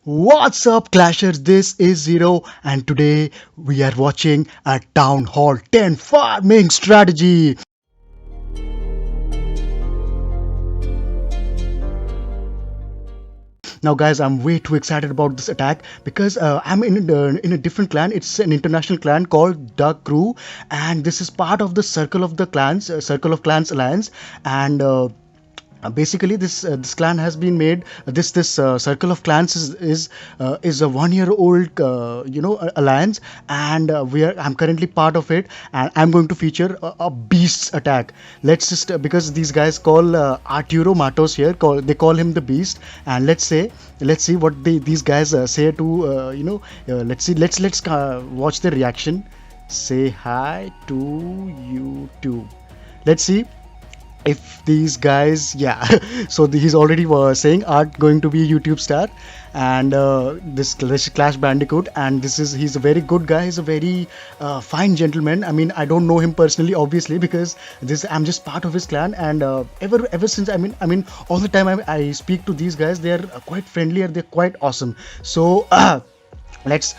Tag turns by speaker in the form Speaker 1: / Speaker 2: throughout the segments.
Speaker 1: What's up, Clashers? This is Zero, and today we are watching a Town Hall 10 farming strategy. Now, guys, I'm way too excited about this attack because I'm in a different clan. It's an international clan called Dark Crew, and this is part of the Circle of Clans Alliance, and basically this clan has been made this circle of clans is a 1 year old alliance, and I'm currently part of it, and I'm going to feature a beast's attack. Let's just because these guys call Arturo Matos here, they call him the beast, and let's see what these guys say to let's watch the reaction. Say hi to YouTube. Let's see if these guys, yeah. So he's already saying Art going to be a YouTube star, and this Clash Bandicoot, and he's a very good guy. He's a very fine gentleman. I mean, I don't know him personally, obviously, because this I'm just part of his clan, and ever since, I mean all the time I speak to these guys, they're quite friendly and they're quite awesome. So let's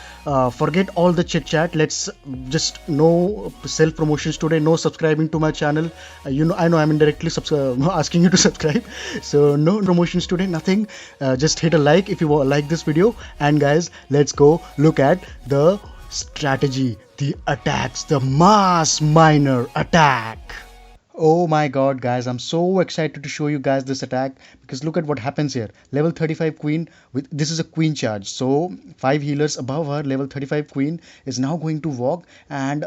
Speaker 1: forget all the chit chat. Let's just no self promotions today, no subscribing to my channel. I know I'm indirectly asking you to subscribe, so no promotions today, nothing. Just hit a like if you like this video, and guys, let's go look at the strategy, the attacks, the mass miner attack. Oh my god, guys, I'm so excited to show you guys this attack, because look at what happens here. Level 35 queen, with this is a queen charge, so 5 healers above her. Level 35 queen is now going to walk, and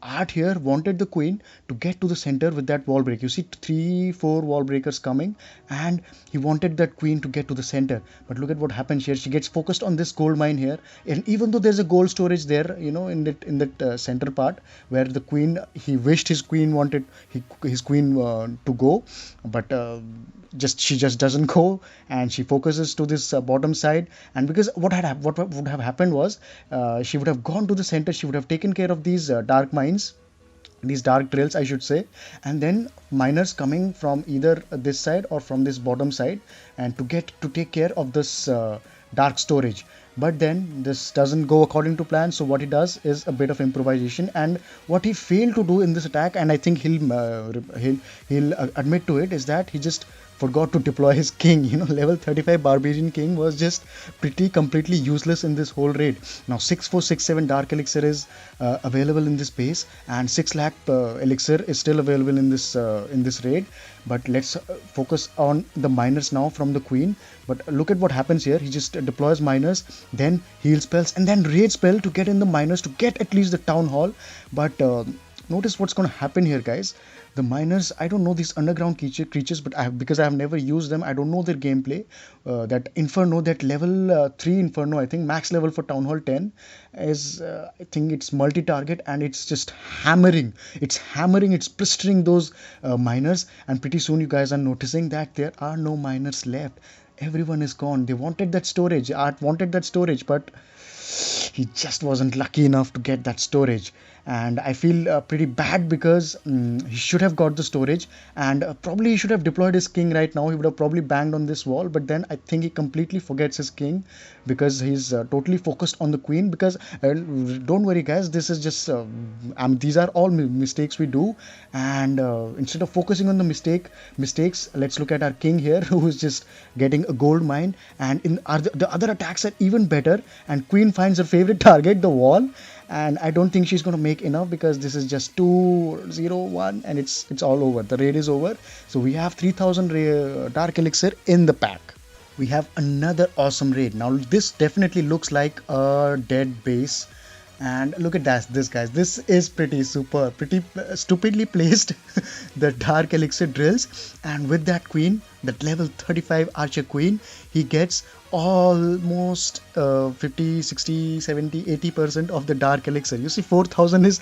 Speaker 1: Art here wanted the queen to get to the center with that wall break. You see 3-4 wall breakers coming, and he wanted that queen to get to the center. But look at what happens here. She gets focused on this gold mine here, and even though there's a gold storage there, in that center part where the queen, he wished his queen wanted his queen to go, but she just doesn't go, and she focuses to this bottom side. And because what would have happened was, she would have gone to the center, she would have taken care of these dark mines, these dark trails, I should say, and then miners coming from either this side or from this bottom side, and to take care of this dark storage. But then this doesn't go according to plan, so what he does is a bit of improvisation, and what he failed to do in this attack, and I think he'll admit to it, is that he just forgot to deploy his king. Level 35 barbarian king was just pretty completely useless in this whole raid. Now 6467 dark elixir is available in this base, and 6 lakh elixir is still available in this raid. But let's focus on the miners now from the queen. But look at what happens here. He just deploys miners, then heal spells, and then raid spell to get in the miners to get at least the town hall. But notice what's going to happen here, guys. The miners, I don't know these underground creatures, but because I have never used them, I don't know their gameplay. That Inferno, that level 3 Inferno, I think max level for Town Hall 10 is, I think it's multi-target, and it's just hammering. It's blistering those miners, and pretty soon you guys are noticing that there are no miners left. Everyone is gone. They wanted that storage. Art wanted that storage, but he just wasn't lucky enough to get that storage. And I feel pretty bad, because he should have got the storage, and probably he should have deployed his king right now. He would have probably banged on this wall, but then I think he completely forgets his king, because he's totally focused on the queen. Because don't worry, guys, this is just these are all mistakes we do, and instead of focusing on the mistakes, let's look at our king here who is just getting a gold mine. And the other attacks are even better, and queen finds her favorite target, the wall, and I don't think she's going to make enough, because this is just 201, and it's all over. The raid is over. So we have 3000 dark elixir in the pack. We have another awesome raid. Now this definitely looks like a dead base, and look at this, guys. This is pretty stupidly placed. The dark elixir drills, and with that queen, that level 35 archer queen, he gets almost 50, 60, 70, 80% of the dark elixir. You see, 4000 is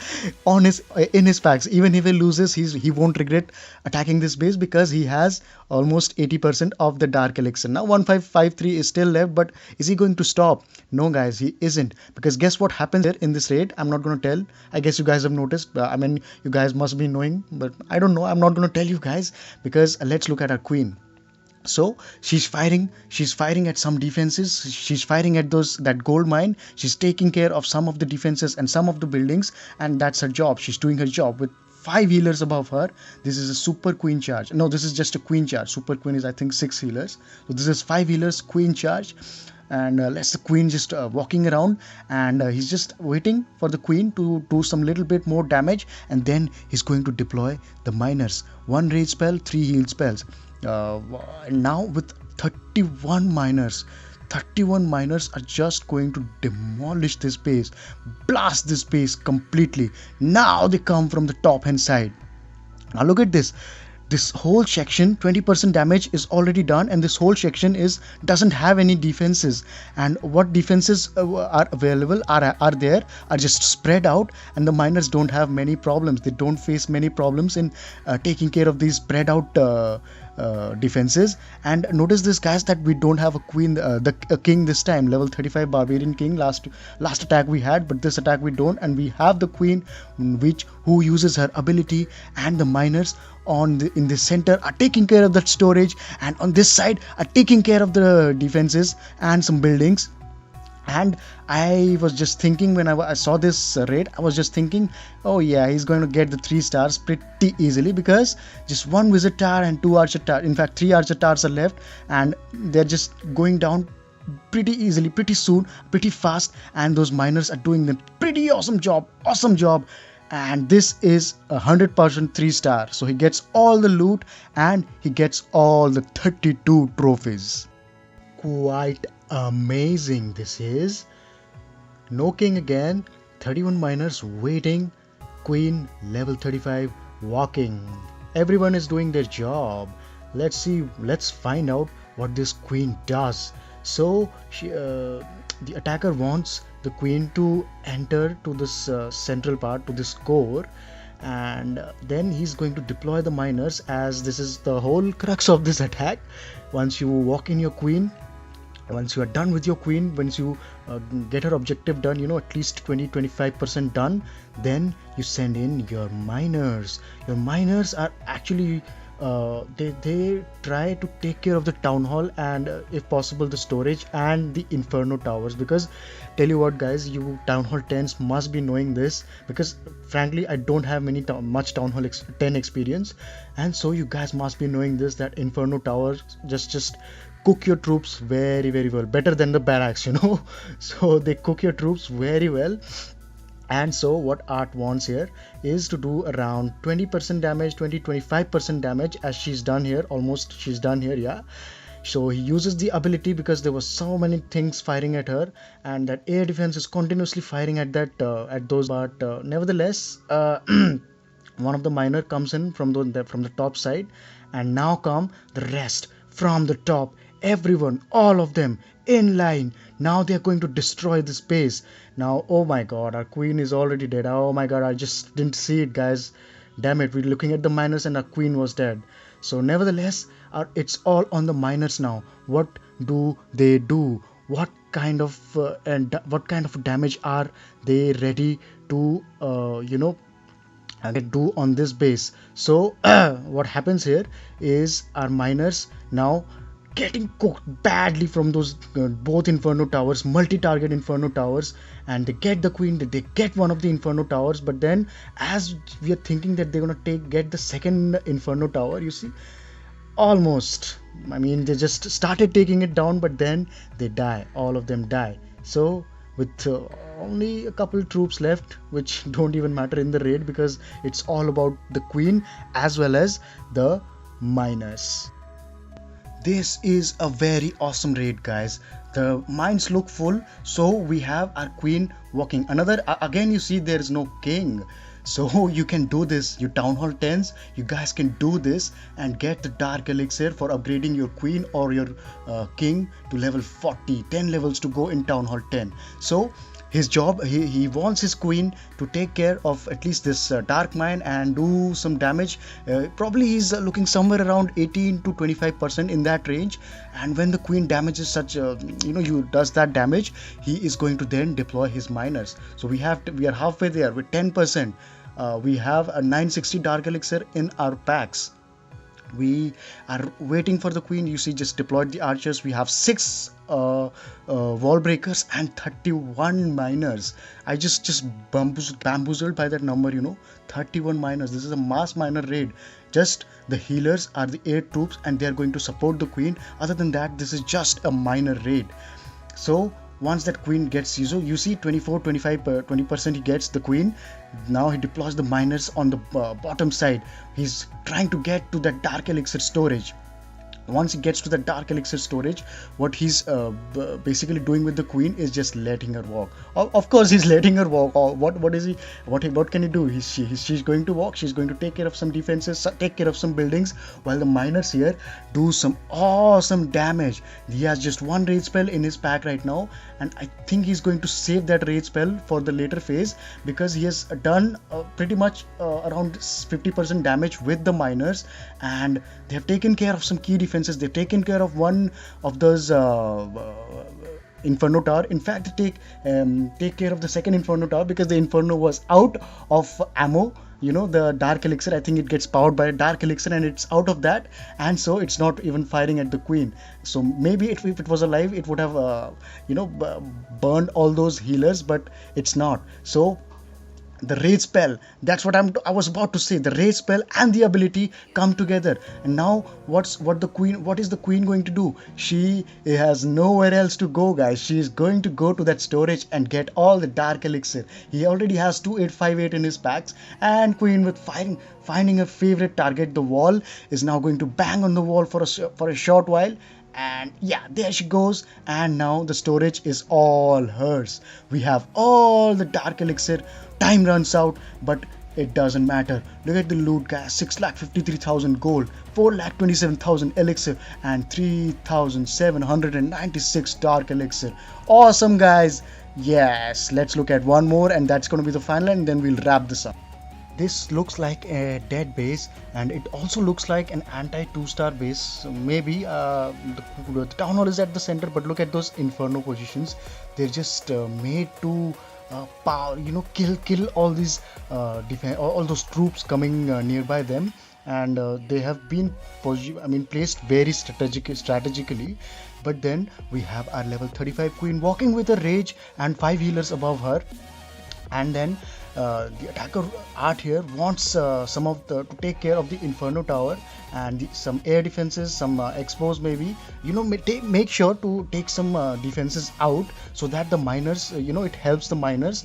Speaker 1: in his packs. Even if he loses, he won't regret attacking this base, because he has almost 80% of the dark elixir. Now 1553 is still left, but is he going to stop? No, guys, he isn't, because guess what happens here in this raid? I'm not going to tell. I guess you guys have noticed. I mean, you guys must be knowing, but I don't know. I'm not going to tell you guys, because let's look at our queen. So she's firing at some defenses, she's firing at those that gold mine, she's taking care of some of the defenses and some of the buildings, and that's her job. She's doing her job with 5 healers above her. This is a super queen charge. No, this is just a queen charge. Super queen is I think 6 healers. So this is 5 healers queen charge. And let's the queen just walking around, and he's just waiting for the queen to do some little bit more damage, and then he's going to deploy the miners. One rage spell, 3 heal spells. Now with 31 miners, 31 miners are just going to demolish this base, blast this base completely. Now they come from the top hand side. Now look at this whole section, 20% damage is already done, and this whole section doesn't have any defenses. And what defenses are available are just spread out, and the miners don't have many problems. They don't face many problems in taking care of these spread out defenses. And notice this, guys, that we don't have a queen, a king this time. Level 35 barbarian king last attack we had, but this attack we don't. And we have the queen who uses her ability, and the miners in the center are taking care of that storage, and on this side are taking care of the defenses and some buildings. And I was just thinking, when I saw this raid, I was just thinking, oh yeah, he's going to get the 3 stars pretty easily, because just 1 wizard tower and 2 archer tower, in fact 3 archer towers are left, and they're just going down pretty easily, pretty soon, pretty fast. And those miners are doing a pretty awesome job. And this is 100% 3-star. So he gets all the loot, and he gets all the 32 trophies. Quite amazing this is. No king again, 31 miners waiting, queen level 35 walking. Everyone is doing their job. Let's find out what this queen does. So the attacker wants the queen to enter to this central part, to this core, and then he's going to deploy the miners, as this is the whole crux of this attack. Once you walk in your queen, once you are done with your queen, once you get her objective done, at least 20-25% done, then you send in your miners. Your miners are actually they try to take care of the town hall, and if possible the storage and the inferno towers. Because tell you what, guys, you town hall 10s must be knowing this, because frankly I don't have much town hall 10 experience, and so you guys must be knowing this, that inferno towers just cook your troops very, very well, better than the barracks. So they cook your troops very well. And so what Art wants here is to do around 20% damage, 20-25% damage, as she's done here. Almost she's done here, yeah. So he uses the ability, because there was so many things firing at her, and that air defense is continuously firing at those. But nevertheless, one of the miner comes in from the top side, and now come the rest from the top. Everyone, all of them in line. Now they are going to destroy this base. Now, oh my god, our queen is already dead. Oh my god, I just didn't see it, guys. Damn it, we're looking at the miners and our queen was dead. So nevertheless, it's all on the miners now. What do they do? What kind of damage are they ready to do on this base? So what happens here is our miners now getting cooked badly from those both inferno towers, multi-target inferno towers, and they get the queen, they get one of the inferno towers. But then, as we are thinking that they're gonna get the second inferno tower, you see, almost, I mean, they just started taking it down, but then they die. All of them die. So with only a couple troops left, which don't even matter in the raid, because it's all about the queen as well as the miners. This is a very awesome raid, guys. The mines look full, so we have our queen walking. Again, you see there is no king, so you can do this. You town hall 10s, you guys can do this and get the dark elixir for upgrading your queen or your king to level 40. 10 levels to go in town hall 10. So his job, he wants his queen to take care of at least this dark mine and do some damage. Probably he's looking somewhere around 18-25% in that range. And when the queen damages such does that damage, he is going to then deploy his miners. So we are halfway there with 10%. We have a 960 dark elixir in our packs. We are waiting for the queen. You see, just deployed the archers. We have 6 wall breakers and 31 miners. I just bamboozled by that number, 31 miners. This is a mass miner raid. Just the healers are the 8 troops and they are going to support the queen. Other than that, this is just a minor raid. So once that queen gets, you see 24 25 20% he gets the queen. Now he deploys the miners on the bottom side. He's trying to get to that dark elixir storage. Once he gets to the dark elixir storage, what he's basically doing with the queen is just letting her walk. Of course he's letting her walk. What is he, what can he do? She's going to walk. She's going to take care of some defenses, take care of some buildings, while the miners here do some awesome damage. He has just one raid spell in his pack right now, and I think he's going to save that raid spell for the later phase, because he has done pretty much around 50% damage with the miners, and they have taken care of some key defenses. They've taken care of one of those Inferno Tower. In fact, take care of the second Inferno Tower, because the Inferno was out of ammo. The Dark Elixir, I think it gets powered by a Dark Elixir, and it's out of that, and so it's not even firing at the queen. So maybe if it was alive, it would have burned all those healers, but it's not. So the raid spell, that's what I was about to say. The raid spell and the ability come together, and now what is the queen going to do? She has nowhere else to go, guys. She is going to go to that storage and get all the dark elixir. He already has 2858 in his packs, and queen, with finding a favorite target, the wall, is now going to bang on the wall for a short while. And yeah, there she goes, and now the storage is all hers. We have all the dark elixir. Time runs out, but it doesn't matter. Look at the loot, guys. 6,53,000 gold, 4,27,000 elixir, and 3,796 dark elixir. Awesome, guys. Yes, let's look at one more, and that's going to be the final, and then we'll wrap this up. This looks like a dead base, and it also looks like an anti 2-star base. So maybe the town hall is at the center, but look at those inferno positions. They're just made to power, kill all these all those troops coming nearby them, and they have been placed very strategically. But then we have our level 35 queen walking with a rage and 5 healers above her, and then the attacker Art here wants to take care of the Inferno Tower and some air defenses, some expos maybe. Make sure to take some defenses out, so that the miners, it helps the miners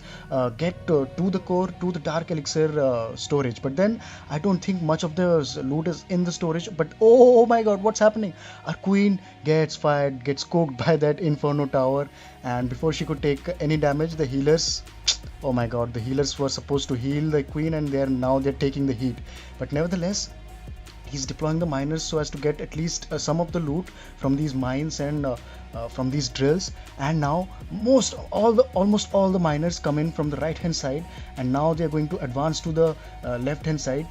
Speaker 1: get to the core, to the Dark Elixir storage. But then I don't think much of the loot is in the storage. But oh my god, what's happening? Our queen gets cooked by that Inferno Tower, and before she could take any damage, the healers, oh my god, the healers were supposed to heal the queen, and they're taking the heat. But nevertheless, he's deploying the miners so as to get at least some of the loot from these mines and from these drills. And now almost all the miners come in from the right hand side, and now they're going to advance to the left hand side.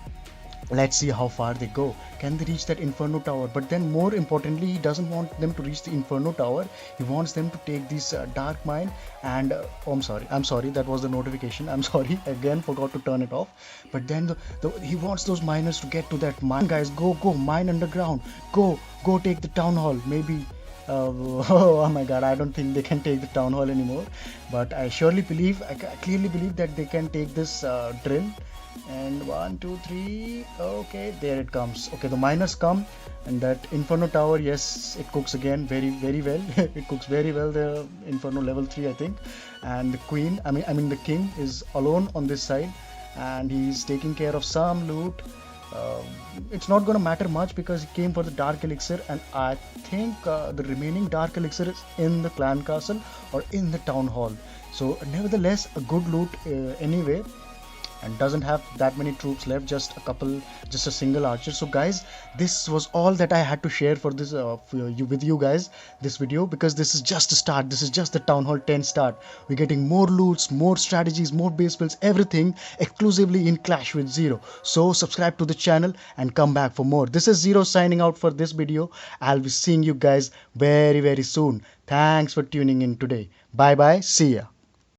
Speaker 1: Let's see how far they go. Can they reach that Inferno Tower? But then more importantly, he doesn't want them to reach the Inferno Tower. He wants them to take this dark mine. And oh, I'm sorry, that was the notification. I'm sorry, again forgot to turn it off. But then he wants those miners to get to that mine. Guys, go mine underground. Go take the town hall. Maybe oh my god, I don't think they can take the town hall anymore. But I clearly believe that they can take this drill. And 1 2 3, okay, there it comes. Okay, the miners come, and that Inferno Tower, yes, it cooks again very well. It cooks very well, the Inferno level 3, I think. And the queen, I mean the king, is alone on this side, and he's taking care of some loot. It's not gonna matter much because he came for the Dark Elixir, and I think the remaining Dark Elixir is in the clan castle or in the town hall. So nevertheless, a good loot anyway, and doesn't have that many troops left, just a single archer. So guys, this was all that I had to share for this with you guys, this video, because this is just a start. This is just the Town Hall 10 start. We're getting more loots, more strategies, more base builds, everything exclusively in Clash with Zero. So subscribe to the channel and come back for more. This is Zero signing out for this video. I'll be seeing you guys very soon. Thanks for tuning in today. Bye, see ya.